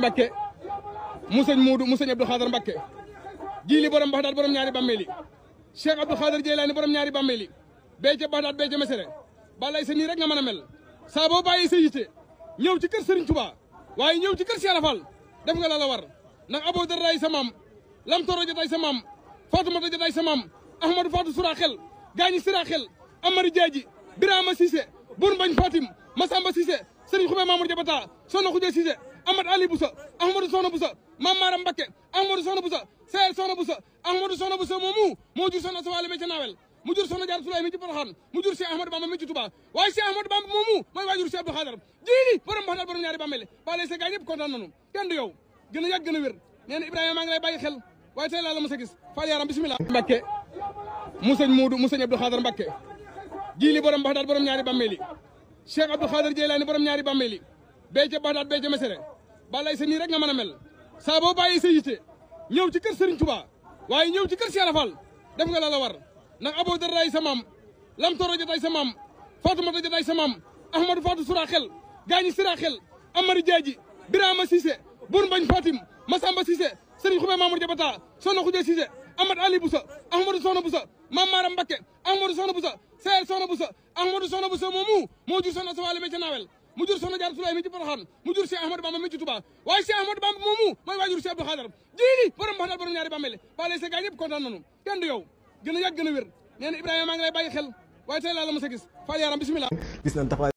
Mbakke mu sëñ Muudu mu sëñ Abdou Khadar Mbakke jiili borom Baxdaad borom ñaari bàmmeeli Cheikh Abdou Khadar Jeylaani borom ñaari bàmmeeli bee ca Baxdaad bee ca Mesere balay sa nii rek nga mën a mel saa boo bàyyi sa yitte ñëw ci kër Serigne Touba waaye ñëw ci kër Cheikh Rafal def nga la war ndax Abou Darday sa maam Lam Toro jotay sa maam Fatoumata jotay sa maam Ahmadou Fatou Sura xel gaañi Sira xel Amari Jaaji Birama Cissé Bour Mbañ Fatim Massamba Cissé Serigne Khoubé Mamour Diabata Soxna Khoudia Cissé Amad Ali Boussa Ahmadou Soxna Boussa Mam Maram Mbakke Ahmadou Soxna Boussa Seer Soxna Boussa Ahmadou Soxna Boussa moomu moo jur Soxna Sawale me ca Nawel mu jur Soxna Jaar Sulaay mi ci Poroxaan mu jur Cheikh Ahmadou Bamba mi ci Touba waaye Cheikh Ahmadou Bamba moomu mooy waajur Cheikh Abdou Khadar jiili borom Baxdaad borom ñaari bàmmeel bale sa gaay yëpp kontaan nañu kenn du yow gën a yàgg gën a wér nee na Ibrahima maa ngi lay bàyyi xel waaye tey laa la mos a gis Fall yaram bismillah Mbakke mu sëñ Muudu mu sëñ Abdou Khadar Mbakke jiili borom Baxdaad borom ñaari bàmmeeli Cheikh Abdou Khadar Jeylaani borom ñaari bàmmeeli bee ca Baxdaad bee ca Mesere balay sa nii rek nga mën a mel saa boo bàyyi sa yitte ñëw ci kër Serigne Touba waaye ñëw ci kër Cheikh Rafal def nga la war ndax Abou Darday sa maam Lam Toro jotay sa maam Fatoumata jotay sa maam Ahmadou Fatou Sura xel gaañi Sira xel Amari Jaaji Birama Cissé Bour Mbañ Fatim Massamba Cissé Serigne Khoubé Mamour Diabata Soxna Khoudia Cissé Amad Ali Boussa Ahmadou Soxna Boussa Mam Maram Mbakke Ahmadou Soxna Boussa Seer Soxna Boussa Ahmadou Soxna Boussa moomu moo jur Soxna Sawale me ca Nawel mu jur Soxna Jaar Sulaay mi ci Poroxaan mu jur Cheikh Ahmadou Bamba mi ci Touba waaye Cheikh Ahmadou Bamba moomu mooy waajur Cheikh Abdou Khadar jiili borom Baxdaad borom ñaari bàmmeeli bale sa gaay yëpp kontaan nañu kenn du yow gën a yàgg gën a wér nee na Ibrahima maa ngi lay bàyyi xel waaye tey laa la mos a gis Fall yaram bismillah